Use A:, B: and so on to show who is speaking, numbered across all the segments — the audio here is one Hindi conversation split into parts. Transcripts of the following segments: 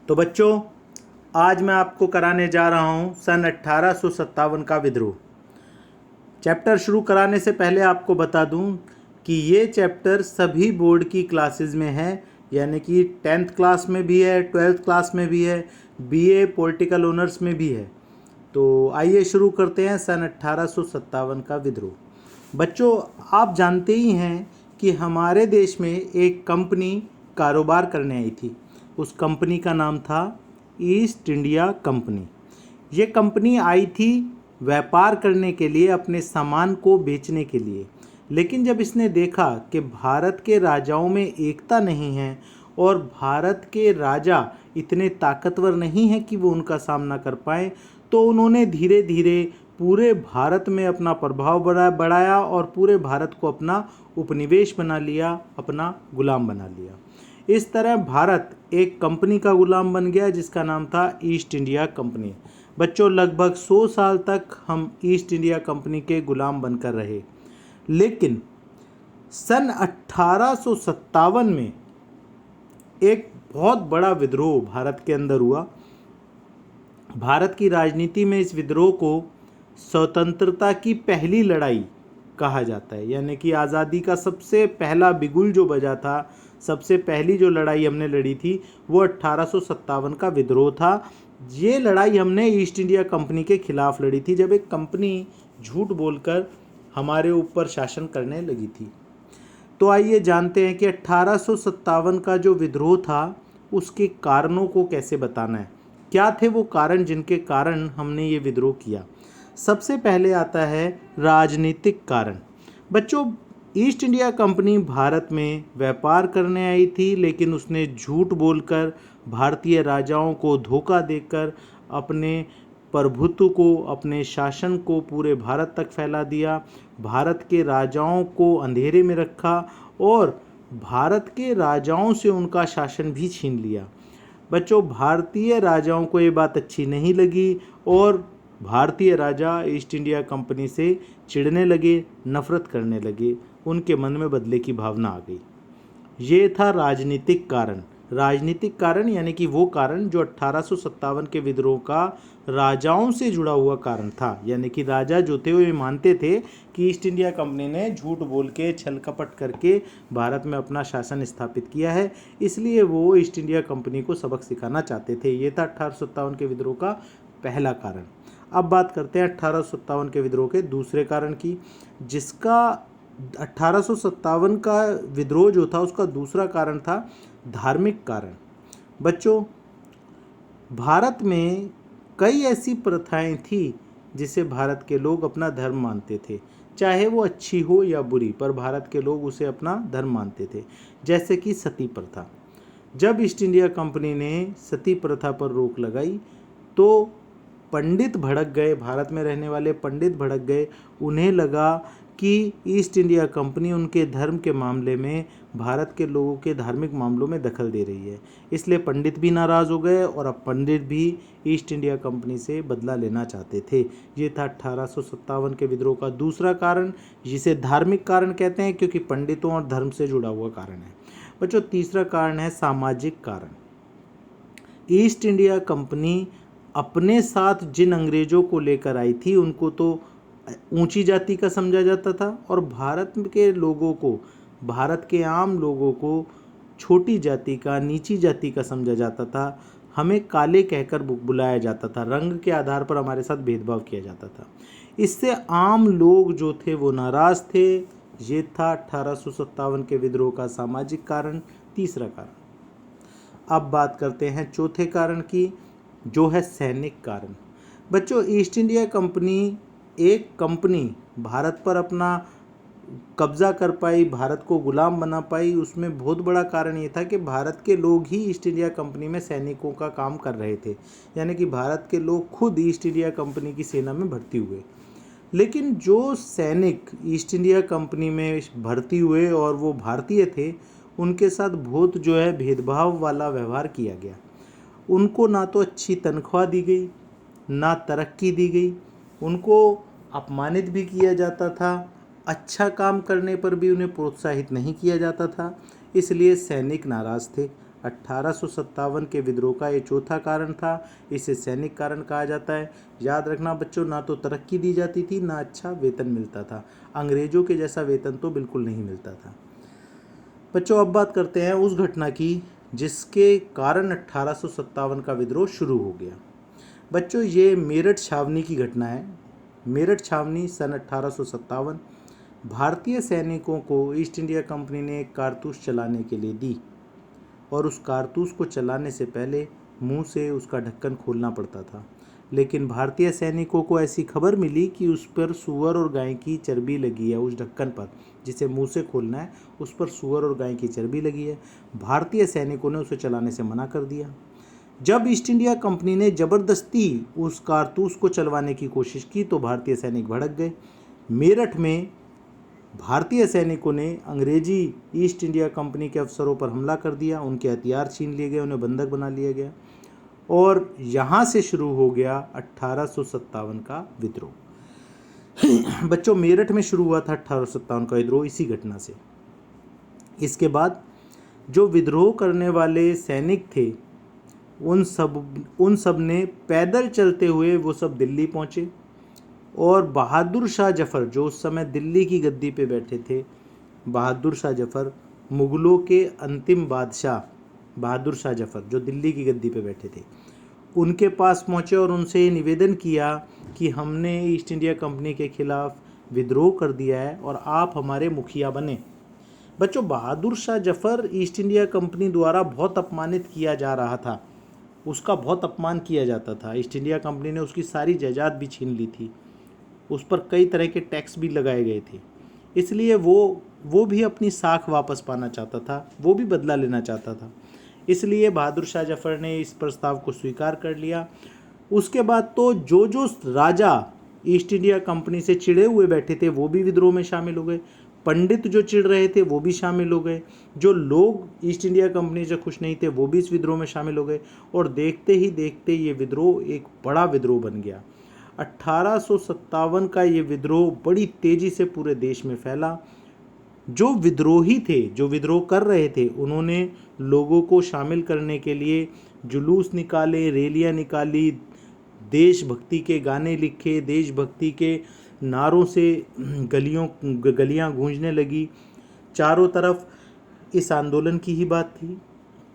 A: तो बच्चों, आज मैं आपको कराने जा रहा हूँ सन 1857 का विद्रोह। चैप्टर शुरू कराने से पहले आपको बता दूँ कि ये चैप्टर सभी बोर्ड की क्लासेस में है, यानी कि 10th क्लास में भी है, 12th क्लास में भी है, बीए पॉलिटिकल ऑनर्स में भी है। तो आइए शुरू करते हैं सन 1857 का विद्रोह। बच्चों, आप जानते ही हैं कि हमारे देश में एक कंपनी कारोबार करने आई थी। उस कंपनी का नाम था ईस्ट इंडिया कंपनी। ये कंपनी आई थी व्यापार करने के लिए, अपने सामान को बेचने के लिए। लेकिन जब इसने देखा कि भारत के राजाओं में एकता नहीं है और भारत के राजा इतने ताकतवर नहीं हैं कि वो उनका सामना कर पाए, तो उन्होंने धीरे धीरे पूरे भारत में अपना प्रभाव बढ़ाया और पूरे भारत को अपना उपनिवेश बना लिया, अपना गुलाम बना लिया। इस तरह भारत एक कंपनी का गुलाम बन गया जिसका नाम था ईस्ट इंडिया कंपनी। बच्चों, लगभग 100 साल तक हम ईस्ट इंडिया कंपनी के गुलाम बनकर रहे। लेकिन सन 1857 में एक बहुत बड़ा विद्रोह भारत के अंदर हुआ। भारत की राजनीति में इस विद्रोह को स्वतंत्रता की पहली लड़ाई कहा जाता है, यानी कि आज़ादी का सबसे पहला बिगुल जो बजा था, सबसे पहली जो लड़ाई हमने लड़ी थी वो 1857 का विद्रोह था। ये लड़ाई हमने ईस्ट इंडिया कंपनी के खिलाफ लड़ी थी, जब एक कंपनी झूठ बोलकर हमारे ऊपर शासन करने लगी थी। तो आइए जानते हैं कि 1857 का जो विद्रोह था उसके कारणों को कैसे बताना है। क्या थे वो कारण जिनके कारण हमने ये विद्रोह किया। सबसे पहले आता है राजनीतिक कारण। बच्चों, ईस्ट इंडिया कंपनी भारत में व्यापार करने आई थी, लेकिन उसने झूठ बोलकर भारतीय राजाओं को धोखा देकर अपने प्रभुत्व को, अपने शासन को पूरे भारत तक फैला दिया। भारत के राजाओं को अंधेरे में रखा और भारत के राजाओं से उनका शासन भी छीन लिया। बच्चों, भारतीय राजाओं को ये बात अच्छी नहीं लगी और भारतीय राजा ईस्ट इंडिया कंपनी से चिढ़ने लगे, नफरत करने लगे, उनके मन में बदले की भावना आ गई। ये था राजनीतिक कारण। राजनीतिक कारण यानी कि वो कारण जो 1857 के विद्रोह का राजाओं से जुड़ा हुआ कारण था, यानी कि राजा जो थे वो ये मानते थे कि ईस्ट इंडिया कंपनी ने झूठ बोल के, छल कपट करके भारत में अपना शासन स्थापित किया है, इसलिए वो ईस्ट इंडिया कंपनी को सबक सिखाना चाहते थे। ये था 1857 के विद्रोह का पहला कारण। अब बात करते हैं 1857 के विद्रोह के दूसरे कारण की, जिसका 1857 का विद्रोह जो था उसका दूसरा कारण था धार्मिक कारण। बच्चों, भारत में कई ऐसी प्रथाएं थी जिसे भारत के लोग अपना धर्म मानते थे, चाहे वो अच्छी हो या बुरी, पर भारत के लोग उसे अपना धर्म मानते थे। जैसे कि सती प्रथा। जब ईस्ट इंडिया कंपनी ने सती प्रथा पर रोक लगाई तो पंडित भड़क गए, भारत में रहने वाले पंडित भड़क गए। उन्हें लगा कि ईस्ट इंडिया कंपनी उनके धर्म के मामले में भारत के लोगों के धार्मिक मामलों में दखल दे रही है, इसलिए पंडित भी नाराज़ हो गए और अब पंडित भी ईस्ट इंडिया कंपनी से बदला लेना चाहते थे। ये था 1857 के विद्रोह का दूसरा कारण, जिसे धार्मिक कारण कहते हैं क्योंकि पंडितों और धर्म से जुड़ा हुआ कारण है। बच्चों, तीसरा कारण है सामाजिक कारण। ईस्ट इंडिया कंपनी अपने साथ जिन अंग्रेज़ों को लेकर आई थी उनको तो ऊंची जाति का समझा जाता था और भारत के लोगों को, भारत के आम लोगों को छोटी जाति का, नीची जाति का समझा जाता था। हमें काले कहकर बुलाया जाता था, रंग के आधार पर हमारे साथ भेदभाव किया जाता था। इससे आम लोग जो थे वो नाराज़ थे। ये था 1857 के विद्रोह का सामाजिक कारण, तीसरा कारण। अब बात करते हैं चौथे कारण की, जो है सैनिक कारण। बच्चों, ईस्ट इंडिया कंपनी एक कंपनी भारत पर अपना कब्जा कर पाई, भारत को गुलाम बना पाई, उसमें बहुत बड़ा कारण ये था कि भारत के लोग ही ईस्ट इंडिया कंपनी में सैनिकों का काम कर रहे थे, यानी कि भारत के लोग खुद ईस्ट इंडिया कंपनी की सेना में भर्ती हुए। लेकिन जो सैनिक ईस्ट इंडिया कंपनी में भर्ती हुए और वो भारतीय थे, उनके साथ बहुत जो है भेदभाव वाला व्यवहार किया गया। उनको ना तो अच्छी तनख्वाह दी गई, ना तरक्की दी गई, उनको अपमानित भी किया जाता था, अच्छा काम करने पर भी उन्हें प्रोत्साहित नहीं किया जाता था, इसलिए सैनिक नाराज़ थे। 1857 के विद्रोह का ये चौथा कारण था। इसे सैनिक कारण कहा जाता है। याद रखना बच्चों, ना तो तरक्की दी जाती थी, ना अच्छा वेतन मिलता था। अंग्रेजों के जैसा वेतन तो बिल्कुल नहीं मिलता था। बच्चों अब बात करते हैं उस घटना की जिसके कारण 1857 का विद्रोह शुरू हो गया। बच्चों ये मेरठ छावनी की घटना है। मेरठ छावनी सन 1857 भारतीय सैनिकों को ईस्ट इंडिया कंपनी ने एक कारतूस चलाने के लिए दी और उस कारतूस को चलाने से पहले मुंह से उसका ढक्कन खोलना पड़ता था। लेकिन भारतीय सैनिकों को ऐसी खबर मिली कि उस पर सूअर और गाय की चर्बी लगी है। उस ढक्कन पर जिसे मुंह से खोलना है उस पर सूअर और गाय की चर्बी लगी है। भारतीय सैनिकों ने उसे चलाने से मना कर दिया। जब ईस्ट इंडिया कंपनी ने ज़बरदस्ती उस कारतूस को चलवाने की कोशिश की तो भारतीय सैनिक भड़क गए। मेरठ में भारतीय सैनिकों ने अंग्रेजी ईस्ट इंडिया कंपनी के अफसरों पर हमला कर दिया। उनके हथियार छीन लिए गए, उन्हें बंधक बना लिया गया और यहाँ से शुरू हो गया 1857 का विद्रोह। बच्चों मेरठ में शुरू हुआ था 1857 का विद्रोह इसी घटना से। इसके बाद जो विद्रोह करने वाले सैनिक थे उन सब ने पैदल चलते हुए वो सब दिल्ली पहुँचे और बहादुर शाह जफ़र जो उस समय दिल्ली की गद्दी पे बैठे थे, बहादुर शाह जफ़र मुग़लों के अंतिम बादशाह बहादुर शाह जफ़र जो दिल्ली की गद्दी पे बैठे थे, उनके पास पहुँचे और उनसे ये निवेदन किया कि हमने ईस्ट इंडिया कंपनी के खिलाफ़ विद्रोह कर दिया है और आप हमारे मुखिया बने। बच्चों Bahadur Shah Zafar East India Company द्वारा बहुत अपमानित किया जा रहा था, उसका बहुत अपमान किया जाता था। ईस्ट इंडिया कंपनी ने उसकी सारी जायदाद भी छीन ली थी, उस पर कई तरह के टैक्स भी लगाए गए थे। इसलिए वो भी अपनी साख वापस पाना चाहता था, वो भी बदला लेना चाहता था। इसलिए बहादुर शाह जफ़र ने इस प्रस्ताव को स्वीकार कर लिया। उसके बाद तो जो राजा ईस्ट इंडिया कंपनी से चिढ़े हुए बैठे थे वो भी विद्रोह में शामिल हो गए। पंडित जो चिढ़ रहे थे वो भी शामिल हो गए। जो लोग ईस्ट इंडिया कंपनी से खुश नहीं थे वो भी इस विद्रोह में शामिल हो गए और देखते ही देखते ये विद्रोह एक बड़ा विद्रोह बन गया। 1857 का ये विद्रोह बड़ी तेज़ी से पूरे देश में फैला। जो विद्रोही थे, जो विद्रोह कर रहे थे, उन्होंने लोगों को शामिल करने के लिए जुलूस निकाले, रैलियां निकाली, देशभक्ति के गाने लिखे, देशभक्ति के नारों से गलियां गूंजने लगी। चारों तरफ इस आंदोलन की ही बात थी।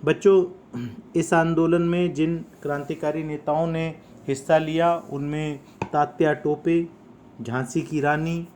A: बच्चों इस आंदोलन में जिन क्रांतिकारी नेताओं ने हिस्सा लिया उनमें तात्या टोपे, झांसी की रानी,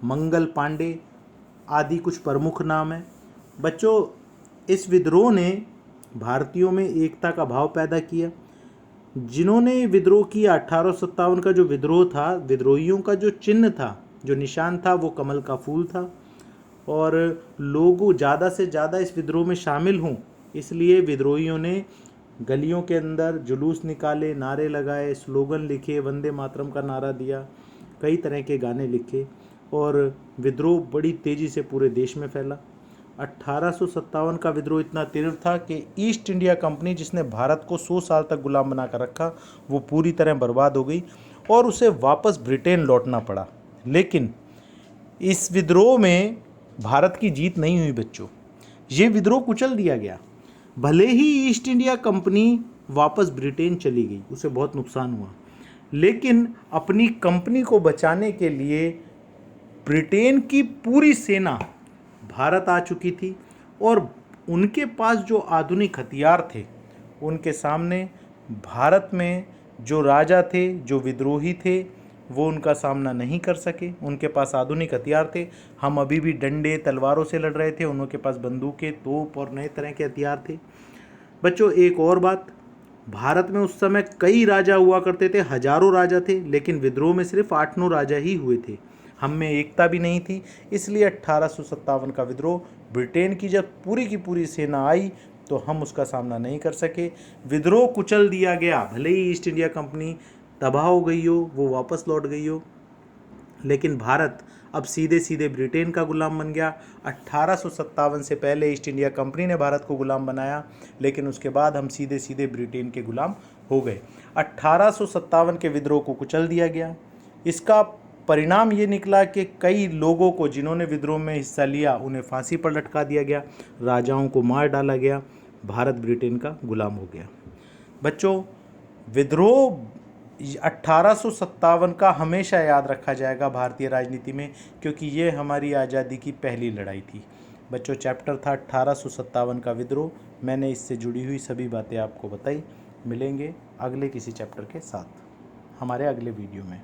A: मंगल पांडे आदि कुछ प्रमुख नाम हैं। बच्चों इस विद्रोह ने भारतीयों में एकता का भाव पैदा किया। जिन्होंने विद्रोह किया 1857 का जो विद्रोह था, विद्रोहियों का जो चिन्ह था, जो निशान था वो कमल का फूल था और लोग ज़्यादा से ज़्यादा इस विद्रोह में शामिल हों इसलिए विद्रोहियों ने गलियों के अंदर जुलूस निकाले, नारे लगाए, स्लोगन लिखे, वंदे मातरम का नारा दिया, कई तरह के गाने लिखे और विद्रोह बड़ी तेज़ी से पूरे देश में फैला। 1857 का विद्रोह इतना तीव्र था कि ईस्ट इंडिया कंपनी जिसने भारत को 100 साल तक गुलाम बना कर रखा वो पूरी तरह बर्बाद हो गई और उसे वापस ब्रिटेन लौटना पड़ा। लेकिन इस विद्रोह में भारत की जीत नहीं हुई बच्चों, ये विद्रोह कुचल दिया गया। भले ही ईस्ट इंडिया कंपनी वापस ब्रिटेन चली गई, उसे बहुत नुकसान हुआ, लेकिन अपनी कंपनी को बचाने के लिए ब्रिटेन की पूरी सेना भारत आ चुकी थी और उनके पास जो आधुनिक हथियार थे उनके सामने भारत में जो राजा थे, जो विद्रोही थे, वो उनका सामना नहीं कर सके। उनके पास आधुनिक हथियार थे, हम अभी भी डंडे तलवारों से लड़ रहे थे, उनके पास बंदूकें, तोप और नए तरह के हथियार थे। बच्चों एक और बात, भारत में उस समय कई राजा हुआ करते थे, हजारों राजा थे, लेकिन विद्रोह में सिर्फ 8-9 राजा ही हुए थे, हम में एकता भी नहीं थी। इसलिए 1857 का विद्रोह, ब्रिटेन की जब पूरी की पूरी सेना आई तो हम उसका सामना नहीं कर सके, विद्रोह कुचल दिया गया। भले ही ईस्ट इंडिया कंपनी तबाह हो गई हो, वो वापस लौट गई हो, लेकिन भारत अब सीधे सीधे ब्रिटेन का गुलाम बन गया। 1857 से पहले ईस्ट इंडिया कंपनी ने भारत को गुलाम बनाया, लेकिन उसके बाद हम सीधे सीधे ब्रिटेन के गुलाम हो गए। 1857 के विद्रोह को कुचल दिया गया। इसका परिणाम ये निकला कि कई लोगों को जिन्होंने विद्रोह में हिस्सा लिया उन्हें फांसी पर लटका दिया गया, राजाओं को मार डाला गया, भारत ब्रिटेन का गुलाम हो गया। बच्चों, विद्रोह 1857 का हमेशा याद रखा जाएगा भारतीय राजनीति में, क्योंकि ये हमारी आज़ादी की पहली लड़ाई थी। बच्चों, चैप्टर था 1857 का विद्रोह। मैंने इससे जुड़ी हुई सभी बातें आपको बताई। मिलेंगे अगले किसी चैप्टर के साथ हमारे अगले वीडियो में।